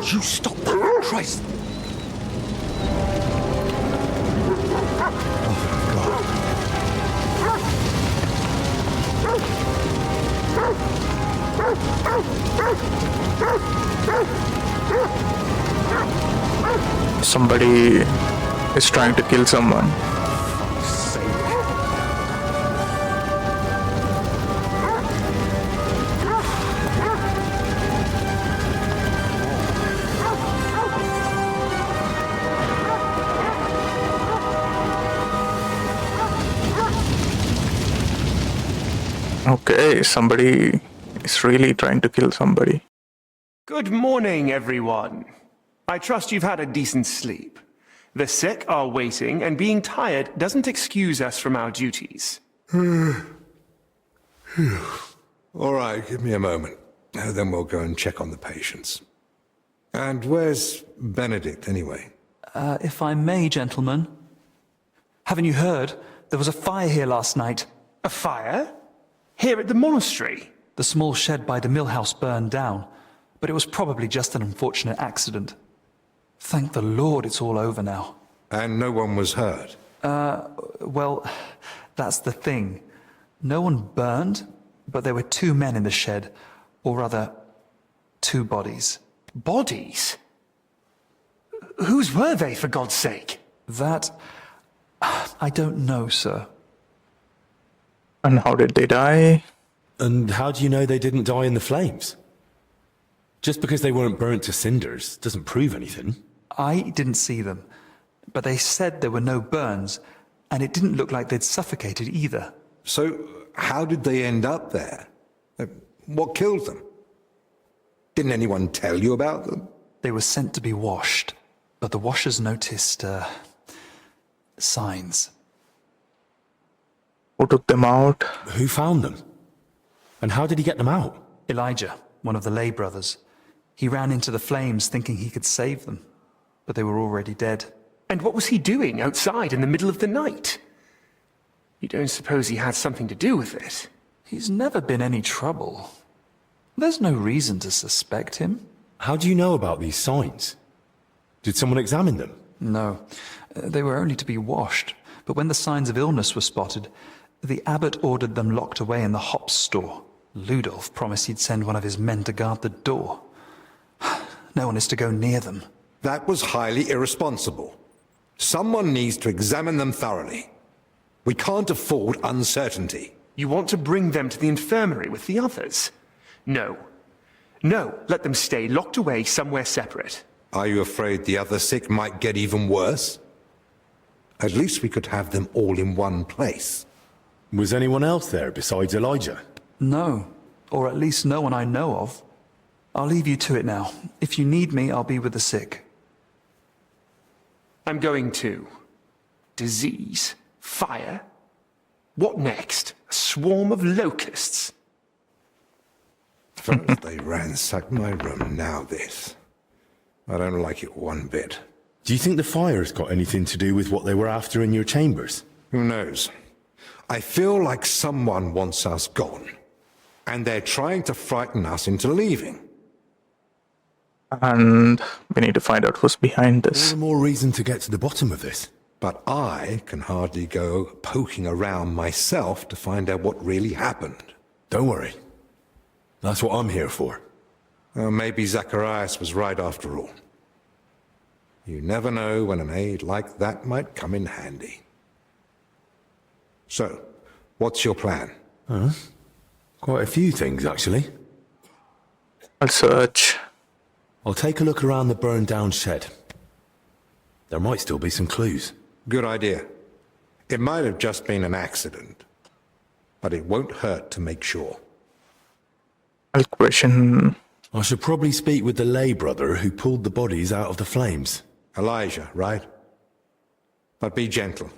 You stop that, Christ! Somebody is trying to kill someone. Okay, somebody is really trying to kill somebody. Good morning, everyone. I trust you've had a decent sleep. The sick are waiting, and being tired doesn't excuse us from our duties. All right, give me a moment. Then we'll go and check on the patients. And where's Benedict, anyway? If I may, gentlemen. Haven't you heard? There was a fire here last night. A fire? Here at the monastery? The small shed by the mill house burned down, but it was probably just an unfortunate accident. Thank the Lord it's all over now. And no one was hurt? Well, that's the thing. No one burned, but there were 2 men in the shed, or rather, 2 bodies. Bodies? Whose were they, for God's sake? That... I don't know, sir. And how did they die? And how do you know they didn't die in the flames? Just because they weren't burnt to cinders doesn't prove anything. I didn't see them, but they said there were no burns, and it didn't look like they'd suffocated either. So, how did they end up there? What killed them? Didn't anyone tell you about them? They were sent to be washed, but the washers noticed, signs. Who took them out? Who found them? And how did he get them out? Elijah, one of the lay brothers. He ran into the flames thinking he could save them, but they were already dead. And what was he doing outside in the middle of the night? You don't suppose he had something to do with it? He's never been any trouble. There's no reason to suspect him. How do you know about these signs? Did someone examine them? No, they were only to be washed, but when the signs of illness were spotted, the abbot ordered them locked away in the hops store. Ludolf promised he'd send one of his men to guard the door. No one is to go near them. That was highly irresponsible. Someone needs to examine them thoroughly. We can't afford uncertainty. You want to bring them to the infirmary with the others? No. No, let them stay locked away somewhere separate. Are you afraid the other sick might get even worse? At least we could have them all in one place. Was anyone else there besides Elijah? No, or at least no one I know of. I'll leave you to it now. If you need me, I'll be with the sick. I'm going too. Disease? Fire? What next? A swarm of locusts? First they ransacked my room, now this. I don't like it one bit. Do you think the fire's got anything to do with what they were after in your chambers? Who knows? I feel like someone wants us gone, and they're trying to frighten us into leaving. And we need to find out who's behind All this. the more reason to get to the bottom of this. But I can hardly go poking around myself to find out what really happened. Don't worry. That's what I'm here for. Well, maybe Zacharias was right after all. You never know when an aid like that might come in handy. So, what's your plan? Quite a few things, actually. I'll search. I'll take a look around the burned down shed. There might still be some clues. Good idea. It might have just been an accident, but it won't hurt to make sure. I'll question. I should probably speak with the lay brother who pulled the bodies out of the flames. Elijah, right? But be gentle.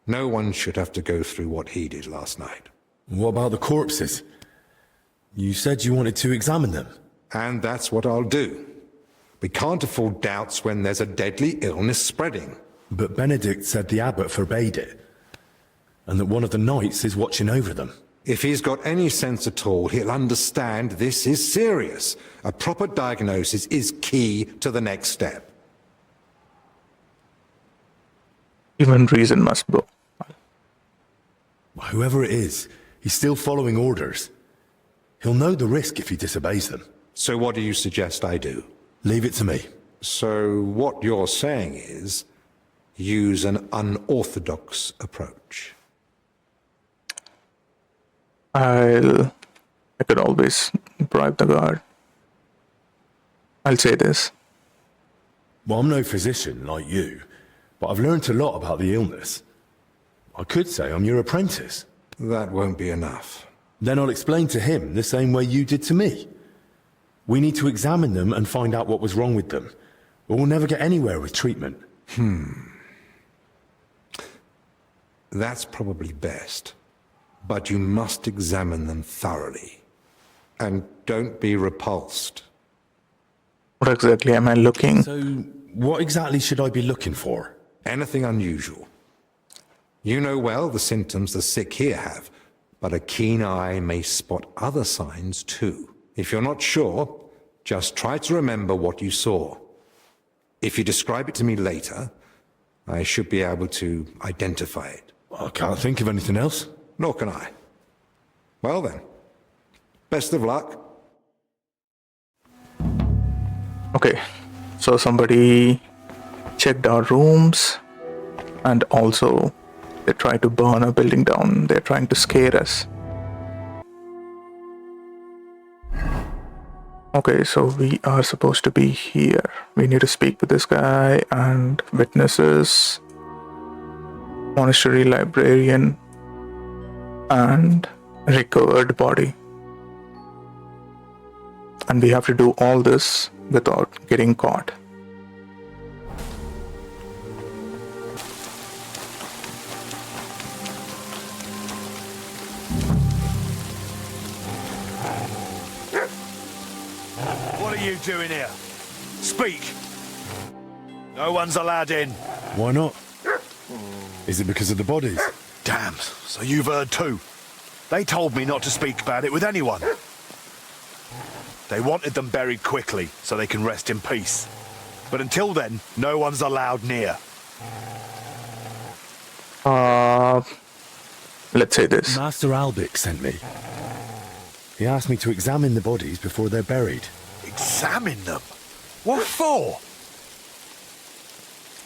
No one should have to go through what he did last night. What about the corpses? You said you wanted to examine them. And that's what I'll do. We can't afford doubts when there's a deadly illness spreading. But Benedict said the abbot forbade it, and that one of the knights is watching over them. If he's got any sense at all, he'll understand this is serious. A proper diagnosis is key to the next step. Even reason must go. Whoever it is, he's still following orders. He'll know the risk if he disobeys them. So what do you suggest I do? Leave it to me. So what you're saying is, use an unorthodox approach. I could always bribe the guard. I'll say this. Well, I'm no physician like you, but I've learned a lot about the illness. I could say I'm your apprentice. That won't be enough. Then I'll explain to him the same way you did to me. We need to examine them and find out what was wrong with them, or we'll never get anywhere with treatment. That's probably best. But you must examine them thoroughly. And don't be repulsed. What exactly am I looking? So, what exactly should I be looking for? Anything unusual. You know well the symptoms the sick here have, but a keen eye may spot other signs too. If you're not sure, just try to remember what you saw. If you describe it to me later, I should be able to identify it. I can't think of anything else. Nor can I. Well then, best of luck. Okay, so somebody checked our rooms, and also they tried to burn our building down. They're trying to scare us. Okay, so we are supposed to be here. We need to speak with this guy and witnesses, monastery librarian, and recovered body. And we have to do all this without getting caught. What are you doing here? Speak! No one's allowed in. Why not? Is it because of the bodies? Damn, so you've heard too. They told me not to speak about it with anyone. They wanted them buried quickly so they can rest in peace. But until then, no one's allowed near. Let's say this. Master Albic sent me. He asked me to examine the bodies before they're buried. Examine them? What for?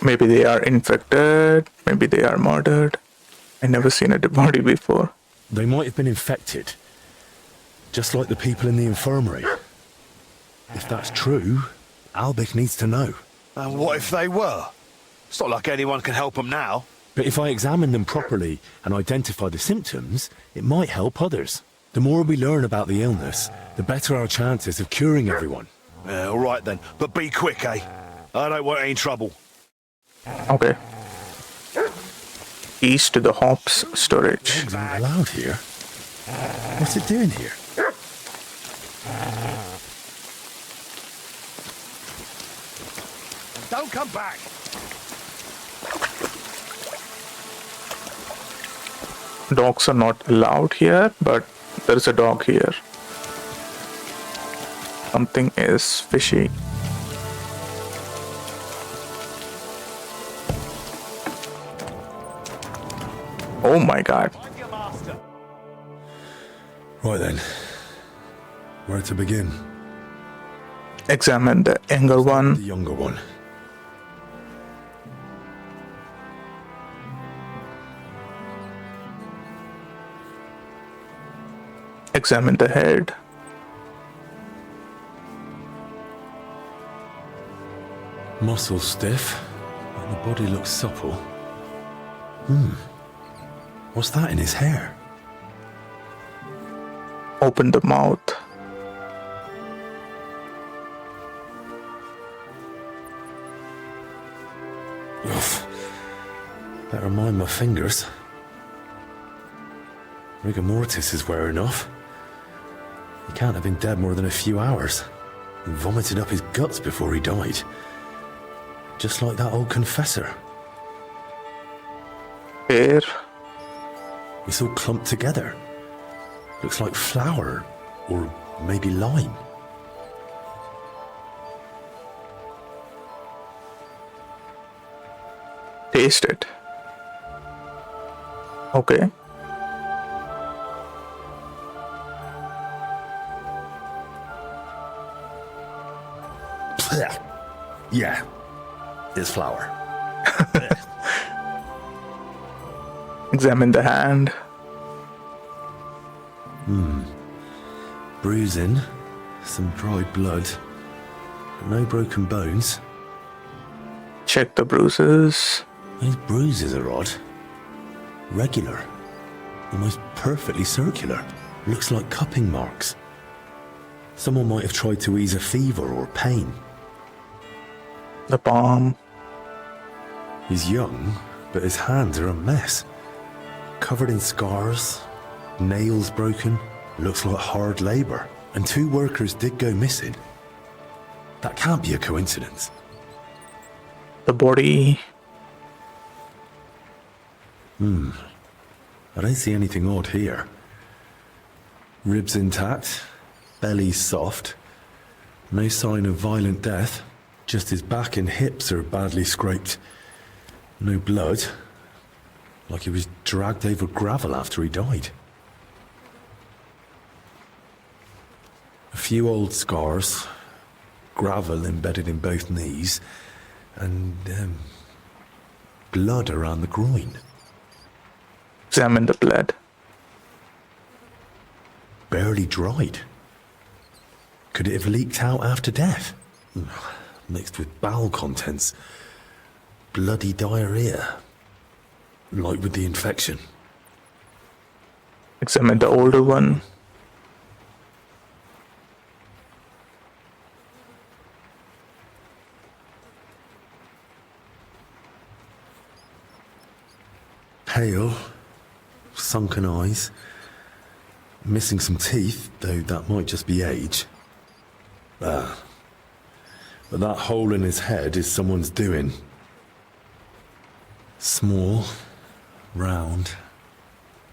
Maybe they are infected, maybe they are murdered. I never seen a dead body before. They might have been infected, just like the people in the infirmary. If that's true, Albic needs to know. And what if they were? It's not like anyone can help them now. But if I examine them properly and identify the symptoms, it might help others. The more we learn about the illness, the better our chances of curing everyone. All right then, but be quick, eh? I don't want any trouble. Okay. East to the hops storage. Dogs aren't allowed here. What's it doing here? Don't come back! Dogs are not allowed here, but there is a dog here. Something is fishy. Oh my god. Right then. Where to begin? Examine the younger The one. younger one. Examine the head. Muscles stiff, but the body looks supple. What's that in his hair? Open the mouth. Oof. Better mind my fingers. Rigor mortis is wearing off. He can't have been dead more than a few hours. He vomited up his guts before he died. Just like that old confessor. Hair. It's all clumped together. Looks like flour, or maybe lime. Taste it. Okay. Yeah, it's flour. Examine the hand. Bruising, some dried blood, but no broken bones. Check the bruises. Those bruises are odd. Regular. Almost perfectly circular. Looks like cupping marks. Someone might have tried to ease a fever or pain. The palm. He's young, but his hands are a mess. Covered in scars, nails broken, looks like hard labor. And 2 workers did go missing. That can't be a coincidence. The body. I don't see anything odd here. Ribs intact, belly soft. No sign of violent death. Just his back and hips are badly scraped. No blood. Like he was dragged over gravel after he died. A few old scars. Gravel embedded in both knees. And blood around the groin. Examine the blood. Barely dried. Could it have leaked out after death? Mixed with bowel contents. Bloody diarrhea. Like with the infection. Examine the older one. Pale. Sunken eyes. Missing some teeth, though that might just be age. But that hole in his head is someone's doing. Small, round,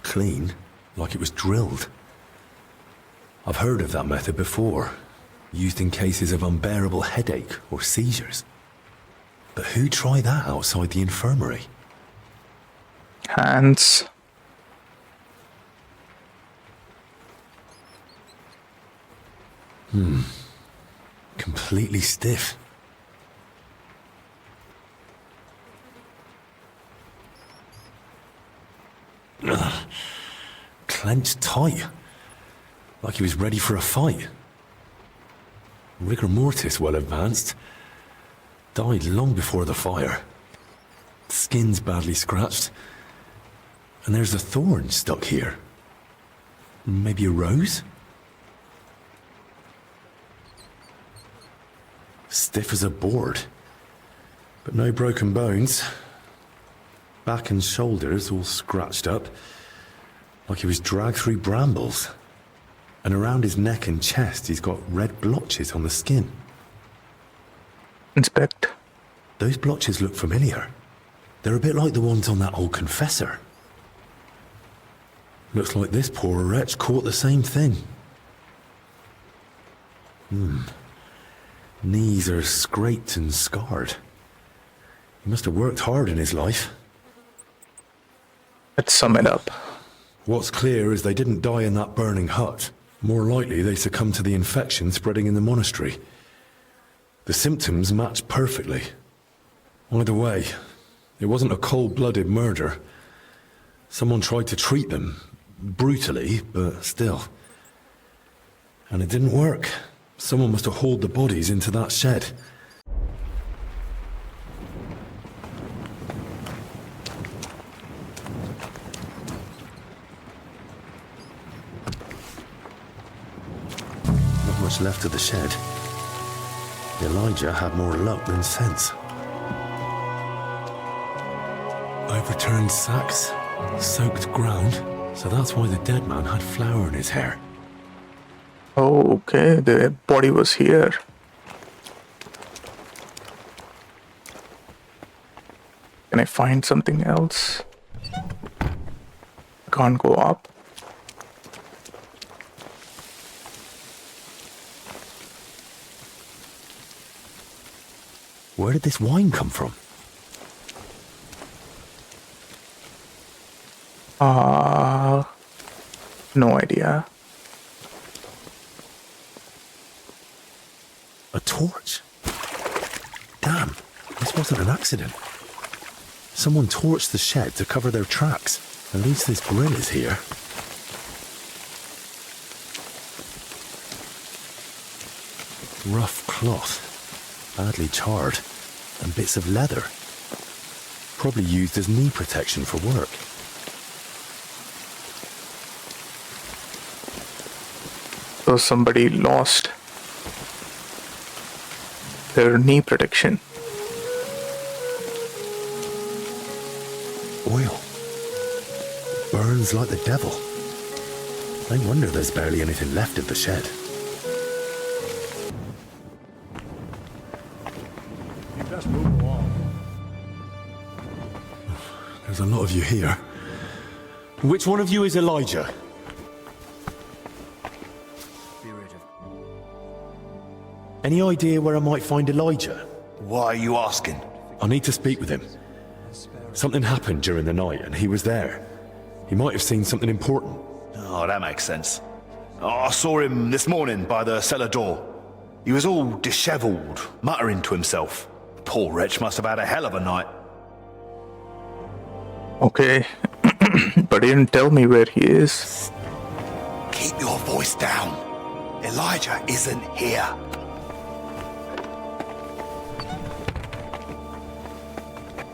clean, like it was drilled. I've heard of that method before, used in cases of unbearable headache or seizures. But who'd try that outside the infirmary? Hands. Completely stiff. Clenched tight. Like he was ready for a fight. Rigor mortis well advanced. Died long before the fire. Skin's badly scratched. And there's a thorn stuck here. Maybe a rose? Stiff as a board. But no broken bones. Back and shoulders all scratched up. Like he was dragged through brambles. And around his neck and chest he's got red blotches on the skin. Inspect. Those blotches look familiar. They're a bit like the ones on that old confessor. Looks like this poor wretch caught the same thing. Knees are scraped and scarred. He must have worked hard in his life. Let's sum it up. What's clear is they didn't die in that burning hut. More likely they succumbed to the infection spreading in the monastery. The symptoms match perfectly. Either way, it wasn't a cold-blooded murder. Someone tried to treat them, brutally, but still. And it didn't work. Someone must have hauled the bodies into that shed. Not much left of the shed. Elijah had more luck than sense. Overturned sacks, soaked ground, so that's why the dead man had flour in his hair. Oh, okay, the body was here. Can I find something else? Can't go up. Where did this wine come from? No idea. A torch? Damn, this wasn't an accident. Someone torched the shed to cover their tracks. At least this grill is here. Rough cloth, badly charred, and bits of leather. Probably used as knee protection for work. So somebody lost their knee protection. Oil. Burns like the devil. No wonder there's barely anything left of the shed. You best move along. There's a lot of you here. Which one of you is Elijah? Any idea where I might find Elijah? Why are you asking? I need to speak with him. Something happened during the night and he was there. He might have seen something important. Oh, that makes sense. Oh, I saw him this morning by the cellar door. He was all dishevelled, muttering to himself. Poor wretch must have had a hell of a night. Okay, but he didn't tell me where he is. Keep your voice down. Elijah isn't here.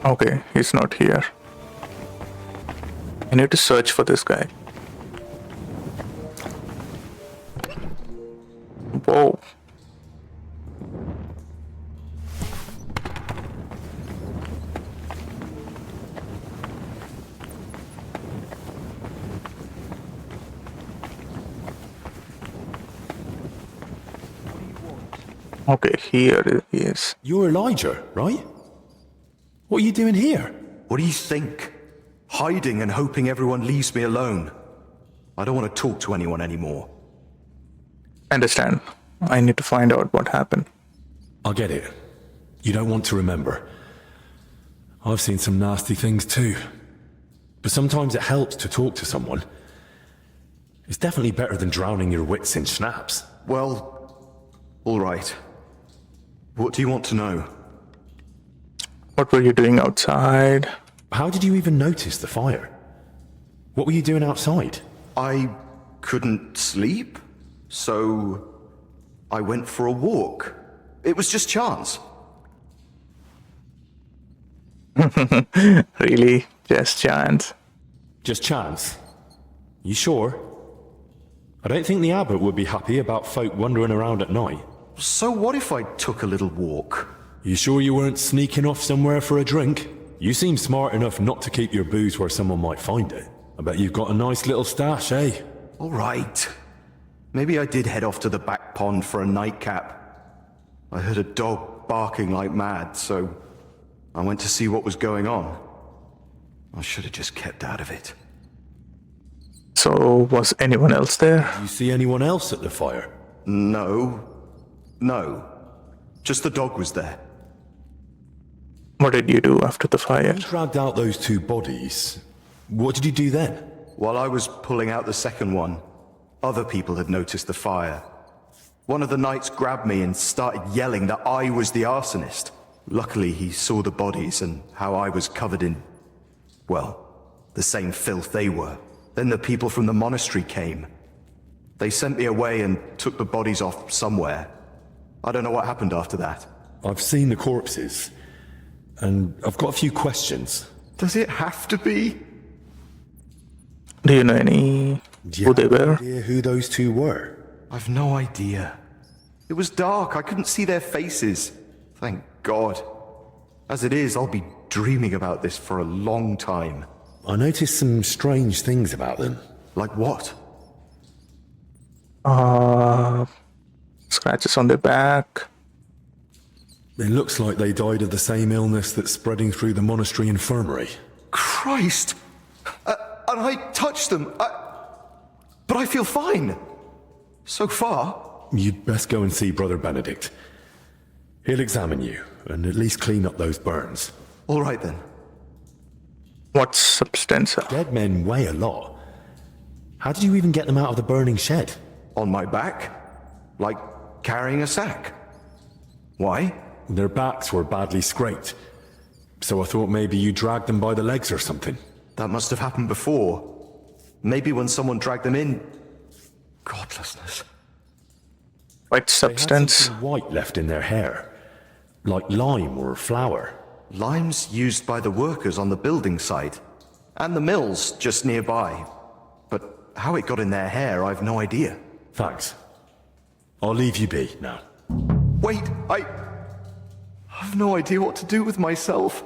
Okay, he's not here. I need to search for this guy. Whoa. Okay, here he is. You're Elijah, right? What are you doing here? What do you think? Hiding and hoping everyone leaves me alone. I don't want to talk to anyone anymore. Understand. I need to find out what happened. I get it. You don't want to remember. I've seen some nasty things too. But sometimes it helps to talk to someone. It's definitely better than drowning your wits in schnapps. Well, all right. What do you want to know? What were you doing outside? How did you even notice the fire? What were you doing outside? I couldn't sleep, so I went for a walk. It was just chance. Really? Just chance? Just chance? You sure? I don't think the abbot would be happy about folk wandering around at night. So what if I took a little walk? You sure you weren't sneaking off somewhere for a drink? You seem smart enough not to keep your booze where someone might find it. I bet you've got a nice little stash, eh? All right. Maybe I did head off to the back pond for a nightcap. I heard a dog barking like mad, so I went to see what was going on. I should have just kept out of it. So, was anyone else there? You see anyone else at the fire? No. Just the dog was there. What did you do after the fire? You dragged out those two bodies. What did you do then? While I was pulling out the second one, other people had noticed the fire. One of the knights grabbed me and started yelling that I was the arsonist. Luckily, he saw the bodies and how I was covered in, well, the same filth they were. Then the people from the monastery came. They sent me away and took the bodies off somewhere. I don't know what happened after that. I've seen the corpses, and I've got a few questions. Does it have to be? Do you know any who they were? Idea who those two were? I've no idea. It was dark. I couldn't see their faces. Thank God. As it is, I'll be dreaming about this for a long time. I noticed some strange things about them. Like what? Scratches on their back. It looks like they died of the same illness that's spreading through the monastery infirmary. Christ! And I touched them. But I feel fine. So far. You'd best go and see Brother Benedict. He'll examine you, and at least clean up those burns. All right then. What substanza? Dead men weigh a lot. How did you even get them out of the burning shed? On my back? Like carrying a sack. Why? Their backs were badly scraped, so I thought maybe you dragged them by the legs or something. That must have happened before. Maybe when someone dragged them in. Godlessness. White They had substance. something white left in their hair, like lime or flour. Limes used by the workers on the building site, and the mills just nearby. But how it got in their hair, I've no idea. Thanks. I'll leave you be now. Wait, I've no idea what to do with myself.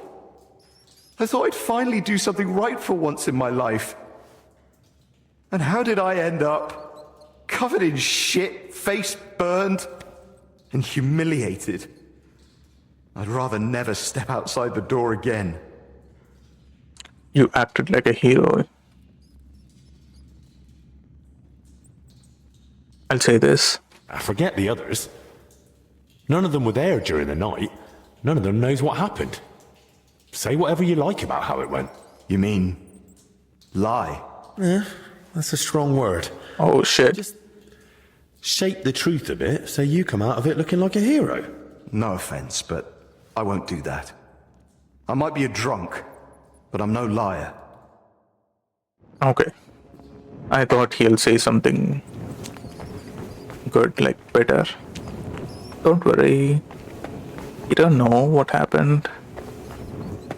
I thought I'd finally do something right for once in my life. And how did I end up? Covered in shit, face burned, and humiliated. I'd rather never step outside the door again. You acted like a hero. I'll say this. I forget the others. None of them were there during the night. None of them knows what happened. Say whatever you like about how it went. You mean lie? That's a strong word. Oh shit. Just shape the truth a bit so you come out of it looking like a hero. No offense, but I won't do that. I might be a drunk, but I'm no liar. Okay. I thought he'll say something good, like better. Don't worry. You don't know what happened.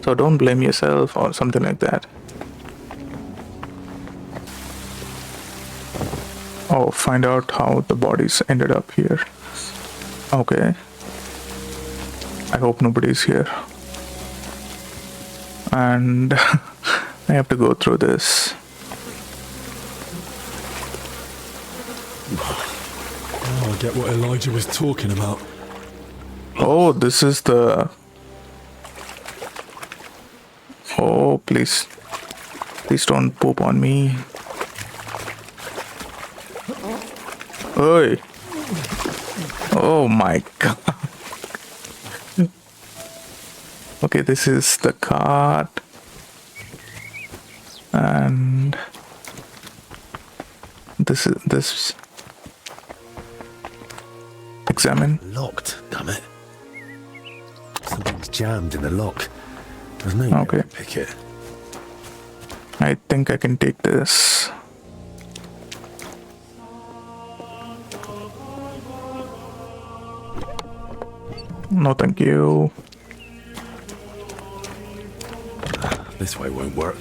So don't blame yourself or something like that. Oh, find out how the bodies ended up here. Okay. I hope nobody's here. And I have to go through this. Oh, I get what Elijah was talking about. Oh, this is the... Oh, please. Please don't poop on me. Oi. Oh my god. Okay, this is the cart. And this examine. Locked, damn it. Something's jammed in the lock. There's no way Okay. to pick it. I think I can take this. No, thank you. This way won't work.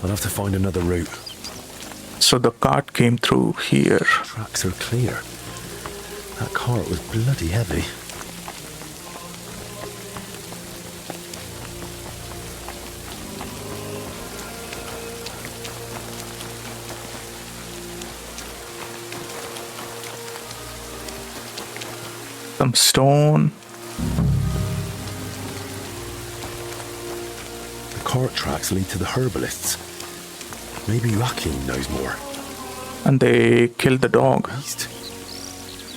I'll have to find another route. So the cart came through here. Tracks are clear. That cart was bloody heavy. Some stone. The cart tracks lead to the Herbolists. Maybe Joachim knows more. And they killed the dog. Beast?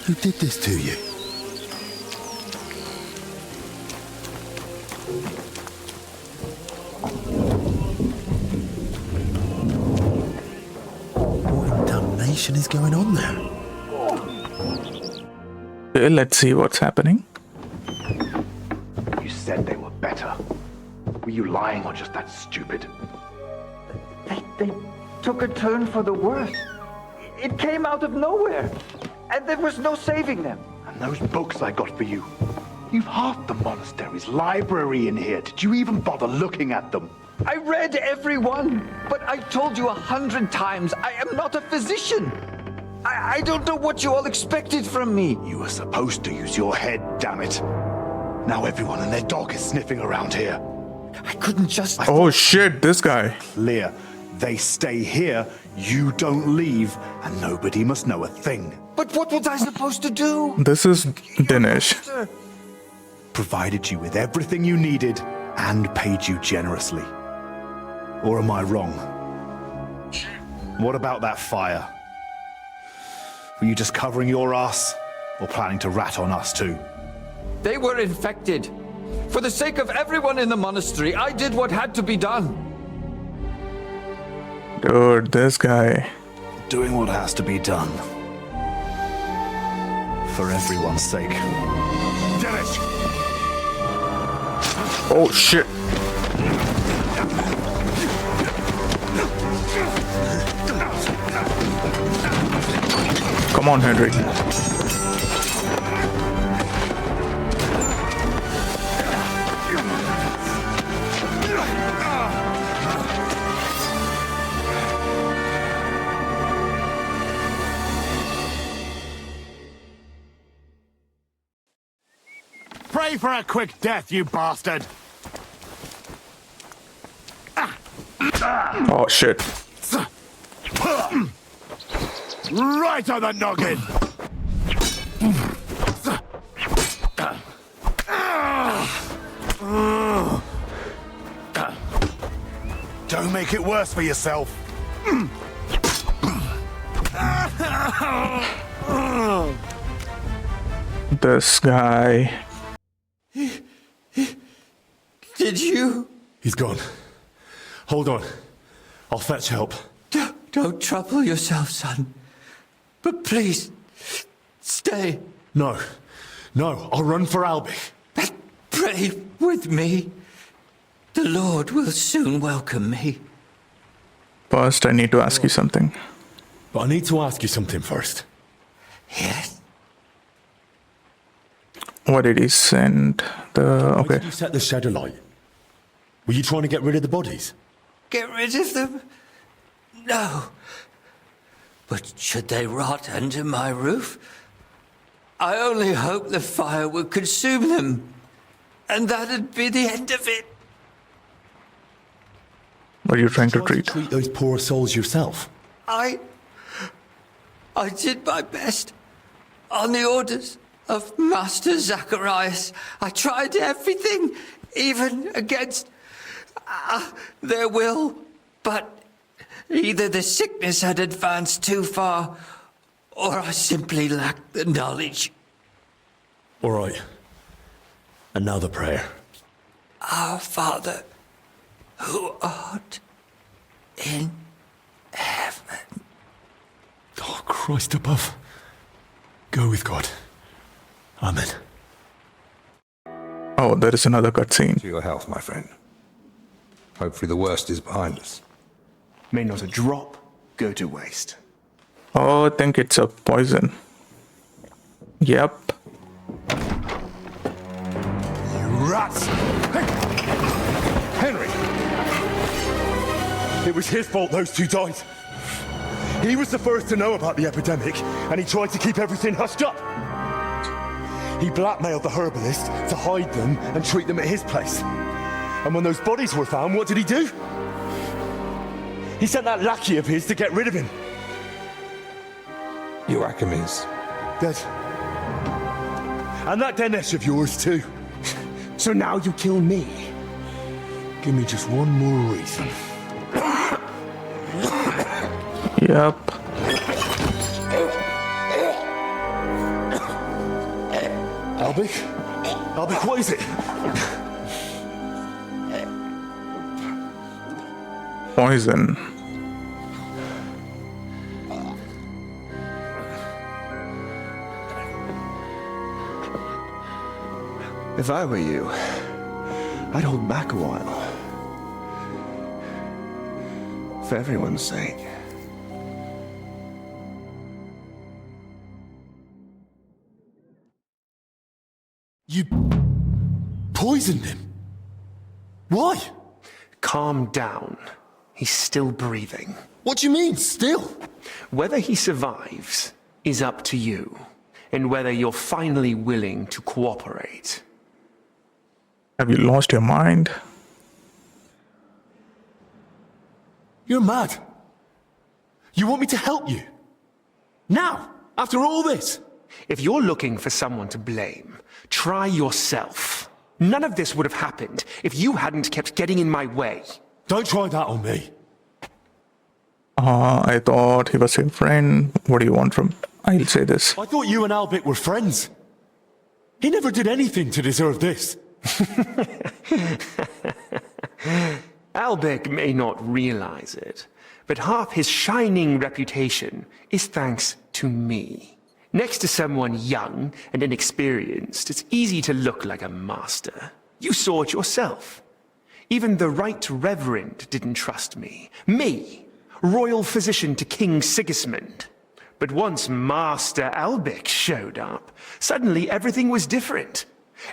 Who did this to you? What in damnation is going on there? Okay, let's see what's happening. You said they were better. Were you lying or just that stupid? They took a turn for the worse. It came out of nowhere, and there was no saving them. And those books I got for you. You've half the monastery's library in here. Did you even bother looking at them? I read every one, but I told you 100 times I am not a physician. I don't know what you all expected from me. You were supposed to use your head, damn it. Now everyone and their dog is sniffing around here. I couldn't just... Oh shit, this guy. Clear. They stay here, you don't leave, and nobody must know a thing. But what was I supposed to do? This is Dinesh. Master, Provided you with everything you needed and paid you generously. Or am I wrong? What about that fire? Were you just covering your ass, or planning to rat on us too? They were infected. For the sake of everyone in the monastery, I did what had to be done. Dude, this guy. Doing what has to be done. For everyone's sake. Dennis! Oh shit. Come on, Henry. Pray for a quick death, you bastard! Oh shit. Right on the noggin! Don't make it worse for yourself. This guy. Did you? He's gone. Hold on. I'll fetch help. Don't trouble yourself, son. But please, stay. No. No, I'll run for Albie. Pray with me. The Lord will soon welcome me. First, I need to ask you something. But I need to ask you something first. Yes. What did he send? Why Okay. did you set the shed alight? Were you trying to get rid of the bodies? Get rid of them? No. But should they rot under my roof? I only hope the fire would consume them. And that'd be the end of it. What are you trying to Trying treat? to treat those poor souls yourself. I did my best. On the orders of Master Zacharias, I tried everything, even against their will. But either the sickness had advanced too far, or I simply lacked the knowledge. All right. And now the prayer. Our Father, who art in heaven. Oh, Christ above. Go with God. Amen. Oh, there is another cutscene. To your health, my friend. Hopefully the worst is behind us. May not a drop go to waste. Oh, I think it's a poison. Yep. You rats! Henry! It was his fault those two died. He was the first to know about the epidemic, and he tried to keep everything hushed up. He blackmailed the herbalist to hide them and treat them at his place. And when those bodies were found, what did he do? He sent that lackey of his to get rid of him. Euachemes. Dead. And that Dinesh of yours too. So now you kill me. Give me just one more reason. Yep. Albie? Albie, what is it? Poison. If I were you, I'd hold back a while. For everyone's sake. You poisoned him? Why? Calm down. He's still breathing. What do you mean, still? Whether he survives is up to you, and whether you're finally willing to cooperate. Have you lost your mind? You're mad. You want me to help you? Now? After all this? If you're looking for someone to blame, try yourself. None of this would have happened if you hadn't kept getting in my way. Don't try that on me. I thought he was your friend. What do you want from? I'll say this. I thought you and Albert were friends. He never did anything to deserve this. Albec may not realize it, but half his shining reputation is thanks to me. Next to someone young and inexperienced, it's easy to look like a master. You saw it yourself. Even the Right Reverend didn't trust me. Me, royal physician to King Sigismund. But once Master Albec showed up, suddenly everything was different.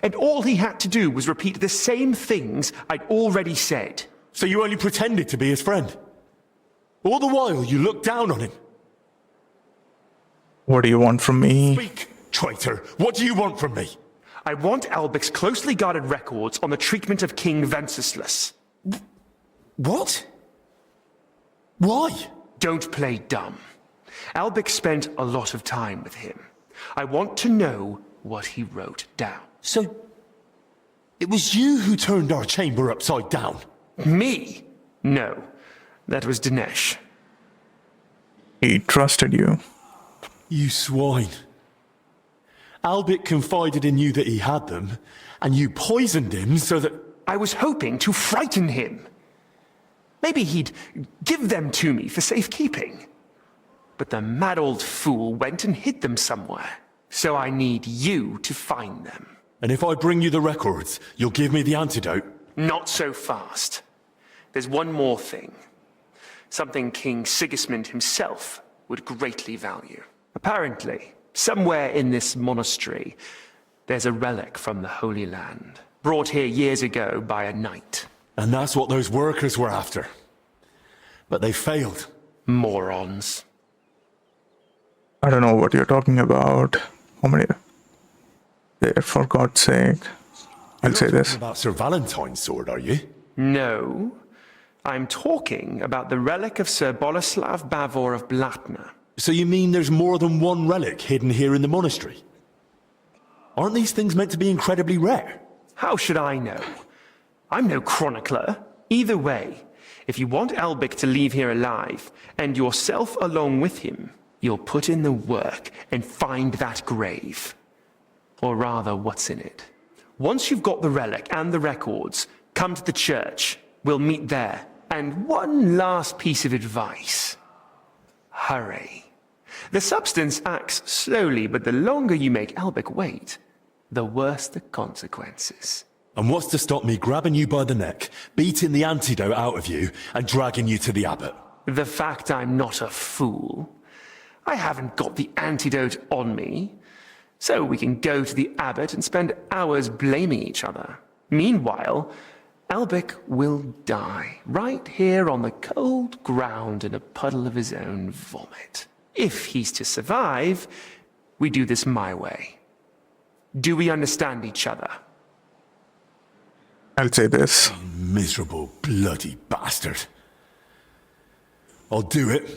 And all he had to do was repeat the same things I'd already said. So you only pretended to be his friend? All the while you looked down on him? What do you want from me? Speak, traitor! What do you want from me? I want Albec's closely guarded records on the treatment of King Wenceslas. What? Why? Don't play dumb. Albec spent a lot of time with him. I want to know what he wrote down. So, it was you who turned our chamber upside down? Me? No, that was Dinesh. He trusted you. You swine. Albec confided in you that he had them, and you poisoned him so that... I was hoping to frighten him. Maybe he'd give them to me for safekeeping. But the mad old fool went and hid them somewhere. So I need you to find them. And if I bring you the records, you'll give me the antidote? Not so fast. There's one more thing. Something King Sigismund himself would greatly value. Apparently, somewhere in this monastery, there's a relic from the Holy Land, brought here years ago by a knight. And that's what those workers were after. But they failed. Morons. I don't know what you're talking about. How many? There, for God's sake. I'll say this. Talking about Sir Valentine's sword, are you? No, I'm talking about the relic of Sir Boleslav Bavor of Blatna. So you mean there's more than one relic hidden here in the monastery? Aren't these things meant to be incredibly rare? How should I know? I'm no chronicler. Either way, if you want Albec to leave here alive, and yourself along with him, you'll put in the work and find that grave. Or rather, what's in it. Once you've got the relic and the records, come to the church. We'll meet there. And one last piece of advice. Hurry. The substance acts slowly, but the longer you make Albec wait, the worse the consequences. And what's to stop me grabbing you by the neck, beating the antidote out of you, and dragging you to the abbot? The fact I'm not a fool. I haven't got the antidote on me, so we can go to the abbot and spend hours blaming each other. Meanwhile, Albec will die right here on the cold ground in a puddle of his own vomit. If he's to survive, we do this my way. Do we understand each other? I'll say this. Miserable bloody bastard. I'll do it,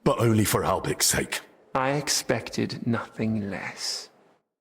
but only for Albec's sake. I expected nothing less.